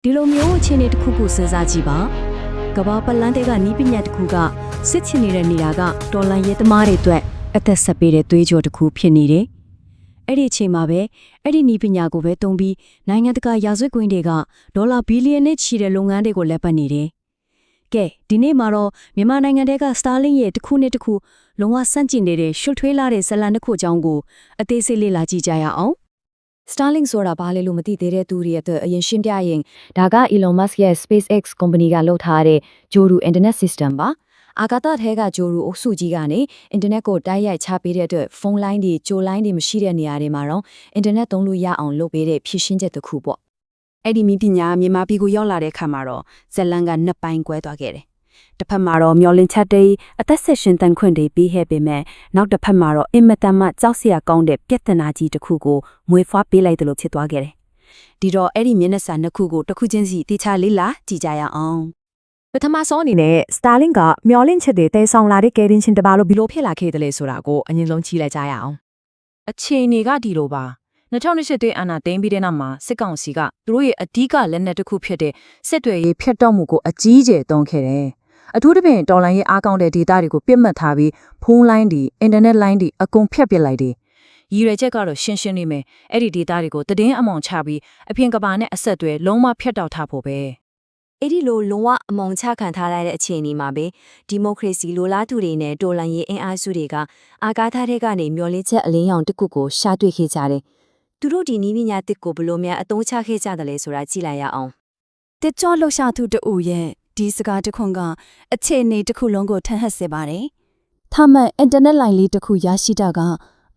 ဒီလိုမျိုးအခြေအနေတစ်ခုခုစဉ်းစားကြည့်ပါကဘာပလန်တဲ့ကနီးပညာတစ်ခုကစစ်ချင်နေတဲ့နေရာကတော်လန်ရဲသမားတွေအတွက်အသက်ဆက်ပေးတဲ့သွေးကြောတစ်ခုဖြစ်နေတယ်အဲ့ဒီအချိန်မှာပဲအဲ့ဒီနီးပညာကိုပဲတုံးပြီးနိုင်ငံတကာရာဇဝတ်ကွင်းတွေကဒေါ်လာဘီလီယံနဲ့ချီတဲ့လုပ်ငန်းတွေကိုလက်ပတ်နေတယ်ကဲဒီနေ့မှာတော့မြန်မာနိုင်ငံတဲက Starlink ရဲ့တစ်ခုနဲ့တစ်ခုလုံးဝစန့်ကျင်နေတဲ့ရှုပ်ထွေးလာတဲ့ဇလန်တစ်ခုအကြောင်းကိုအသေးစိတ်လေ့လာကြည့်ကြရအောင်Starlink ဆိုတာဘာလဲလို့မသိသေးတဲ့သူတွေအတွက်အရင်ရှင်းပြရင်ဒါက Elon Musk ရဲ့ SpaceX company ကလုပ်ထားတဲ့ Joru Internet System ပါအာကာသထဲက Joru အုပ်စုကြီးကနေ Internet ကိုတိုက်ရိုက်ချပေးတဲ့အတွက်ဖုန်းလိုင်းတွေကြိုလိုင်းတွေမရှိတဲ့နေရာတွေမှာတော့ Internet သုံးလို့ရအောင်လုပ်ပေးတဲ့ဖြစ်ရှင်းချက်တစ်ခုပေါ့အဲ့ဒီမိပညာမြန်မာပြည်ကိုရောက်လာတဲ့အခါမှာတော့ဇလန်ကနှစ်ပိုင်းကွဲသွားခဲ့တယ်တစ်ဖက်မှာတော့မျောလင်းချက်တွေအသက်ဆက်ရှင်တန်ခွင့်တွေပြီးခဲ့ပေမဲ့နောက်တစ်ဖက်မှာတော့အင်မတန်မှကြောက်စရာကောင်းတဲ့ပြဿနာကြီးတစ်ခုကိုမွေးဖွားပေးလိုက်တယ်လို့ဖြစ်သွားခဲ့တယ်။ဒီတော့အဲ့ဒီမျက်နှာစာနှစ်ခုကိုတစ်ခုချင်းစီတေချာလေးလာကြည့်ကြရအောင်။ပထမဆုံးအနေနဲ့ Starlink ကမျောလင်းချက်တွေတဲဆောင်လာတဲ့ကယ်တင်ရှင်တပါလို့ဘီလိုဖြစ်လာခဲ့တယ်လဲဆိုတာကိုအရင်ဆုံးကြည့်လိုက်ကြရအောင်။အခြေအနေကဒီလိုပါ2021အာဏာသိမ်းပြီးတဲ့နောက်မှာစစ်ကောင်စီကသူတို့ရဲ့အဓိကလက်နက်တစ်ခုဖြစ်တဲ့စစ်တွေရေးဖျက်တော့မှုကိုအကြီးအကျယ်တုံးခဲ့တယ်။အထူးသဖြင့်တော်လိုင်းရေးအားကောင်းတဲ့ဒေတာတွေကိုပြစ်မှတ်ထားပြီးဖုန်းလိုင်းတွေအင်တာနက်လိုင်းတွေအကုန်ဖျက်ပစ်လိုက်တယ်။ရည်ရွယ်ချက်ကတော့ရှင်းရှင်းလေးပဲအဲ့ဒီဒေတာတွေကိုတည်င်းအမောင်ချပြီးအပြင်ကဘာနဲ့အဆက်အသွယ်လုံးဝဖျက်တောက်ထားဖို့ပဲ။အဲ့ဒီလိုလုံးဝအမောင်ချခံထားရတဲ့အခြေအနေမှာပဲဒီမိုကရေစီလိုလားသူတွေနဲ့တော်လိုင်းရေးအင်အားစုတွေကအာကာသထဲကနေမျောလင်းချက်အလင်းရောင်တစ်ခုကိုရှာတွေ့ခဲ့ကြတယ်။သူတို့ဒီနည်းပညာတစ်ကိုဘယ်လိုများအသုံးချခဲ့ကြတယ်လဲဆိုတာကြည့်လိုက်ရအောင်။တက်ကြောလှရှာသူတို့ရဲ့ဒီစကားတစ်ခွန်းကအခြေအနေတစ်ခုလုံးကိုထပ်ဟပ်စေပါတယ်။ထာမန်အင်တာနက်လိုင်းလေးတစ်ခုရရှိတာက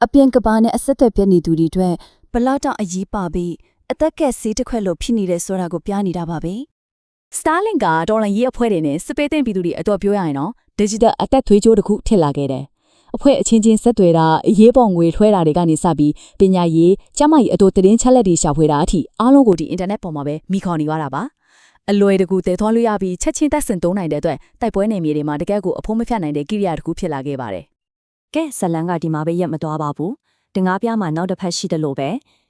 အပြင်ကဘာနဲ့အဆက်အသွယ်ပြနေသူတွေအတွက်ဘလောက်တောင်အရေးပါပြီးအသက်ကက်ဆေးတစ်ခွက်လို့ဖြစ်နေတဲ့ဆိုတာကိုပြနေတာပါပဲ။ Starlink ကတော်လိုင်းရေးအဖွဲ့တွေနဲ့စပေးတဲ့ပြည်သူတွေအတော့ပြောရရင်တော့ digital အသက်သွေးကြိုးတစ်ခုထစ်လာခဲ့တယ်။အဖွဲ့အချင်းချင်းဆက်သွယ်တာအရေးပေါ်ငွေထွဲတာတွေကနေစပြီးပညာရေးကျန်းမာရေးအတူသတင်းချက်လက်တွေရှာဖွေတာအထိအားလုံးကိုဒီ internet ပေါ်မှာပဲမိခေါ်နေရတာပါ။အလွယ်တကူတည်သွားလို့ရပြီးချက်ချင်းသက်စင်သုံးနိုင်တဲ့အတွက်တိုက်ပွဲနယ်မြေတွေမှာတကယ်ကိုအဖို့မဖြတ်နိုင်တဲ့ကိရိယာတစ်ခုဖြစ်လာခဲ့ပါတယ်။ကဲဇလန်ကဒီမှာပဲရက်မသွားပါဘူး။တငါးပြားမှာနောက်တစ်ဖက်ရှိတယ်လို့ပဲ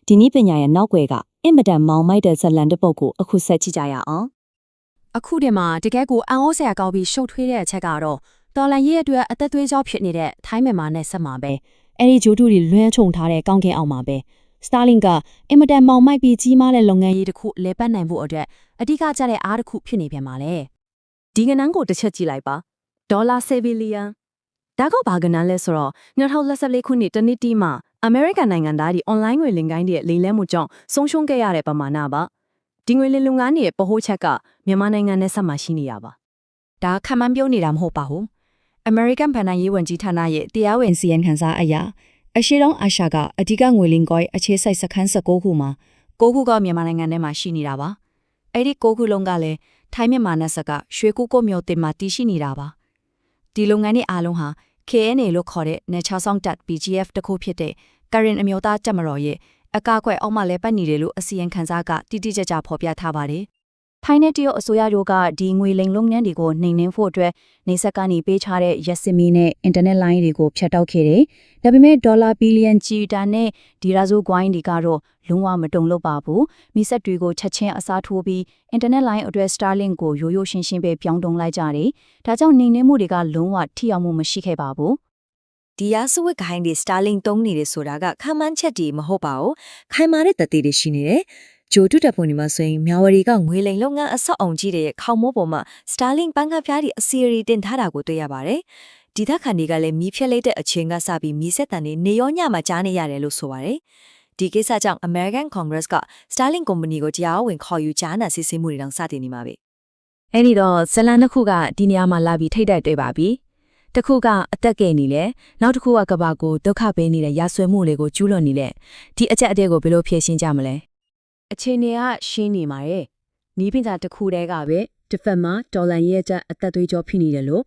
ဒီနည်းပညာရဲ့နောက်ွယ်ကအင်မတန်မောင်မိုက်တဲ့ဇလန်တစ်ပုတ်ကိုအခုဆက်ကြည့်ကြရအောင်။အခုဒီမှာတကယ်ကိုအံ့ဩစရာကောင်းပြီးရှုပ်ထွေးတဲ့အချက်ကတော့တော်လန်ရဲ့အတွက်အသက်သွေးကြောဖြစ်နေတဲ့ထိုင်းမြန်မာနဲ့ဆက်မှာပဲအဲ့ဒီဂျိုးတူတွေလွှမ်းခြုံထားတဲ့ကောင်းကင်အောင်မှာပဲStarlink ကအင်မတန်မောင်မိုက်ပြီးကြီးမားတဲ့လုပ်ငန်းကြီးတစ်ခုလဲပတ်နိုင်ဖို့အတွက်အဓိကကျတဲ့အားတစ်ခုဖြစ်နေပြန်ပါလေဒီကနန်းကိုတစ်ချက်ကြည့်လိုက်ပါဒေါ်လာ7ဘီလီယံဒါကဘာကနန်းလဲဆိုတော့2024ခုနှစ်တနှစ်တီးမှာအမေရိကန်နိုင်ငံသားတွေ online ငွေလင်ကိုင်းတွေလိမ်လည်မှုကြောင့်ဆုံးရှုံးခဲ့ရတဲ့ပမာဏပါဒီငွေလင်လုပ်ငန်းတွေရဲ့ပဟိုးချက်ကမြန်မာနိုင်ငံနဲ့ဆက်မှရှိနေရပါဒါခံမှန်းပြောနေတာမဟုတ်ပါဘူး American ဘဏ္ဍာရေးဝန်ကြီးဌာနရဲ့တရားဝင်စီရင်ခံစာအရအရှိတောင်အာရှကအဓိကငွေလင်ကိုင်းအခြေစိုက်စခန်း16ခုမှာ9ခုကမြန်မာနိုင်ငံထဲမှာရှိနေတာပါအဲ့ဒီ9ခုလုံးကလည်းထိုင်းမြန်မာနယ်စပ်ကရွှေကူကိုမြို့တင်မှာတည်ရှိနေတာပါဒီလုပ်ငန်းတွေအားလုံးဟာ KNA လို့ခေါ်တဲ့ Nature Song Tat PGF တခုဖြစ်တဲ့ကရင်အမျိုးသားတပ်မတော်ရဲ့အကာအကွယ်အောက်မှာလဲပတ်နေတယ်လို့အစီရင်ခံစာကတိတိကျကျဖော်ပြထားပါတယ်ထိုင်းနဲ့တရုတ်အစိုးရတို့ကဒီငွေလိမ်လုပ်ငန်းတွေကိုနှိမ်နင်းဖို့အတွက်နေဆက်ကနေပေးချတဲ့ရက်စမီနဲ့အင်တာနက်လိုင်းတွေကိုဖျက်တောက်ခဲ့တယ်။ဒါပေမဲ့ဒေါ်လာဘီလီယံချီတာနဲ့ဒီရာဇိုဂွိုင်းတွေကတော့လုံးဝမတုံလို့ပါဘူး။မိဆက်တွေကိုချက်ချင်းအစားထိုးပြီးအင်တာနက်လိုင်းအတွက် Starlink ကိုရိုးရိုးရှင်းရှင်းပဲပြောင်းတုံလိုက်ကြတယ်။ဒါကြောင့်နှိမ်နင်းမှုတွေကလုံးဝထိရောက်မှုမရှိခဲ့ပါဘူး။ဒီရာဇဝတ်ဂိုင်းတွေ Starlink တုံးနေတယ်ဆိုတာကခံမှန်းချက်တွေမဟုတ်ပါဘူး။ခိုင်မာတဲ့တည်တွေရှိနေတယ်။ဂျိုတုတပ်ပုံဒီမှာဆိုရင်မြဝရီကငွေလိမ်လုပ်ငန်းအဆောက်အုံကြီးတဲ့ခေါမိုးပေါ်မှာ Starlink ပန်းကဖျားတွေအစီအရီတင်ထားတာကိုတွေ့ရပါတယ်။ဒီသက်ခံတွေကလည်းမီးဖြက်လိုက်တဲ့အချိန်ကစပြီးမီးဆက်တန်တွေနေရောညမှာကြားနေရတယ်လို့ဆိုပါတယ်။ဒီကိစ္စကြောင့် American Congress က Starlink Company ကိုတရားဝင်ခေါ်ယူကြားနာစစ်ဆေးမှုတွေတောင်စတင်နေပါပြီ။အဲ့ဒီတော့ဇလန်တစ်ခုကဒီနေရာမှာလာပြီးထိတ်တိုက်တွေ့ပါပြီ။တစ်ခုကအသက်ကယ်နေလေနောက်တစ်ခုကကဘာကိုဒုက္ခပေးနေတဲ့ရာဆွဲမှုတွေကိုကျူးလွန်နေလေဒီအချက်အတဲကိုဘယ်လိုဖြေရှင်းကြမလဲအခြေအနေကရှင်းနေမှာရဲ့နီးပညာတစ်ခုတည်းကပဲတစ်ဖက်မှာဒေါ်လာရဲ့ကျအသက်သွေးကြောဖြစ်နေတယ်လို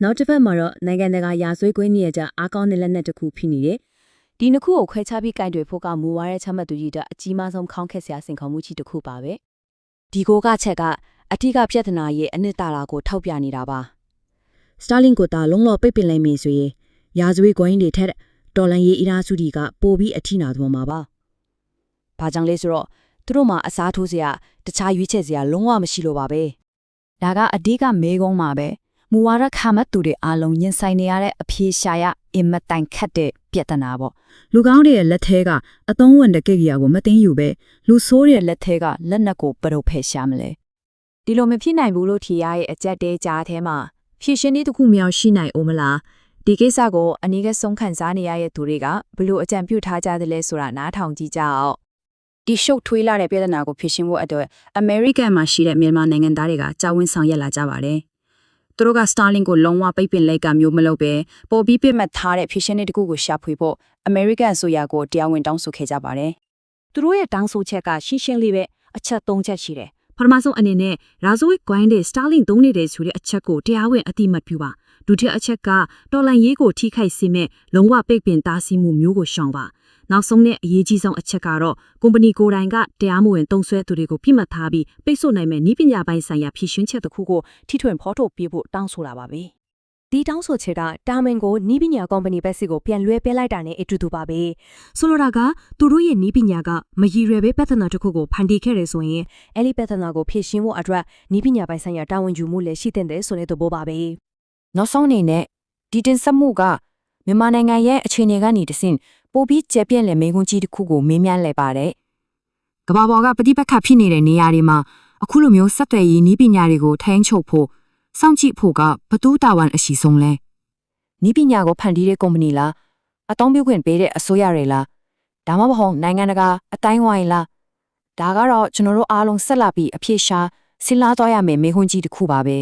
့နောက်တစ်ဖက်မှာတော့နိုင်ငံတကာရာဇဝတ်ကွင်းရဲ့ကျအားကောင်းတဲ့လက်နက်တစ်ခုဖြစ်နေတယ်ဒီနှစ်ခုကိုခွဲခြားပြီးကင်တွယ်ဖို့ကမူဝါဒချမှတ်သူကြီးတို့အကြီးမားဆုံးခေါင်းခက်စရာစင်ခေါ်မှုကြီးတစ်ခုပါပဲဒီကိုကချက်ကအထူးပြဿနာရဲ့အနှစ်သာရကိုထောက်ပြနေတာပါ Starlink ကိုတာလုံးလောပိတ်ပင်လိုက်မယ်ဆိုရင်ရာဇဝတ်ကွင်းတွေထက်ဒေါ်လာရေးအင်အားစုတွေကပိုပြီးအထိနာသွားမှာပါဘာကြောင့်လဲဆိုတော့ သူတို့မှာအစားထိုးစရာတခြားရွေးချယ်စရာလုံးဝမရှိလို့ပါပဲဒါကအဓိကမေးခွန်းမှာပဲမူဝါဒခါမတ်သူတွေအားလုံးရင်ဆိုင်နေရတဲ့အဖြေရှာရအင်မတန်ခက်တဲ့ပြဿနာပေါ့လူကောင်းတွေရဲ့လက်ထဲကအသုံးဝင်တဲ့ကိရိယာကိုမသိယူပဲလူဆိုးတွေရဲ့လက်ထဲကလက်နက်ကိုဘယ်လိုဖယ်ရှားမလဲဒီလိုမဖြစ်နိုင်ဘူးလို့ထင်ရရဲ့အကြက်တဲကြားထဲမှာဖြည့်ရှင်လေးတစ်ခုမြောင်ရှိနိုင်အောင်မလားဒီကိစ္စကိုအနည်းငယ်ဆုံးခံစားနေရတဲ့သူတွေကဘလို့အကြံပြုထားကြတယ်လဲဆိုတာနားထောင်ကြည့်ကြအောင်ဒီရှုပ်ထွေးလာတဲ့ပြဿနာကိုဖြေရှင်းဖို့အတွက်အမေရိကန်မှာရှိတဲ့မြန်မာနိုင်ငံသားတွေကကြောင်းဝင်းဆောင်ရွက်လာကြပါတယ်သူတို့က Starlink ကိုလုံးဝပိတ်ပင်လိုက်ကမျိုးမလုပ်ပဲပေါ်ပြီးပြစ်မှတ်ထားတဲ့ဖြေရှင်းတဲ့တကူကိုရှာဖွေဖို့အမေရိကန်အစိုးရကိုတရားဝင်တောင်းဆိုခဲ့ကြပါတယ်သူတို့ရဲ့တောင်းဆိုချက်ကရှင်းရှင်းလေးပဲအချက်၃ချက်ရှိတယ်ပထမဆုံးအနေနဲ့ရာဇဝတ်ကွိုင်းတဲ့ Starlink သုံးနေတဲ့ဆိုတဲ့အချက်ကိုတရားဝင်အတိအမှတ်ပြုပါဒုတိယအချက်ကတော်လန်ရေးကိုထိခိုက်စေမဲ့လုံးဝပိတ်ပင်တားဆီးမှုမျိုးကိုရှောင်ပါနောက်ဆုံးနဲ့အရေးကြီးဆုံးအချက်ကတော့ကုမ္ပဏီကိုယ်တိုင်ကတရားမဝင်သုံးစွဲသူတွေကိုပြစ်မှတ်ထားပြီးပိတ်ဆို့နိုင်မဲ့နည်းပညာပိုင်းဆိုင်ရာဖြည့်ရှင်ချက်တစ်ခုကိုထိထွင်ဖော်ထုတ်ပြဖို့တောင်းဆိုတာပါပဲဒီတောင်းဆိုချက်ကတာမန်ကိုနီးပညာကုမ္ပဏီဘက်စီကိုပြန်လွှဲပေးလိုက်တာနဲ့အတူတူပါပဲဆိုလိုတာကသူတို့ရဲ့နီးပညာကမရည်ရွယ်ပဲပြဿနာတစ်ခုကိုဖန်တီးခဲ့တယ်ဆိုရင်အဲ့ဒီပြဿနာကိုဖြေရှင်းဖို့အတွက်နီးပညာပိုင်းဆိုင်ရာတာဝန်ယူမှုလည်းရှိတဲ့ဆိုတဲ့သဘောပါပဲနောက်ဆုံးအနေနဲ့ဒီတင်ဆက်မှုကမြန်မာနိုင်ငံရဲ့အခြေအနေကနေတဆင့်ပိုပြီးကျပြန့်လည်မိန်းကွန်းကြီးတစ်ခုကိုမေးမြန်းလိုက်ပါတယ်ကမ္ဘာပေါ်ကပဋိပက္ခဖြစ်နေတဲ့နေရာတွေမှာအခုလိုမျိုးဆက်သွယ်ရေးနည်းပညာတွေကိုထိန်းချုပ်ဖို့စောင့်ကြည့်ဖို့ကဘသူတာဝန်အရှိဆုံးလဲနည်းပညာကိုဖန်တီးတဲ့ကုမ္ပဏီလားအသုံးပြုခွင့်ပေးတဲ့အစိုးရတွေလားဒါမှမဟုတ်နိုင်ငံတကာအတိုင်းဝိုင်းလားဒါကတော့ကျွန်တော်တို့အားလုံးဆက်လက်ပြီးအပြေရှားဆင်လာတော့ရမယ်မိန်းကွန်းကြီးတစ်ခုပါပဲ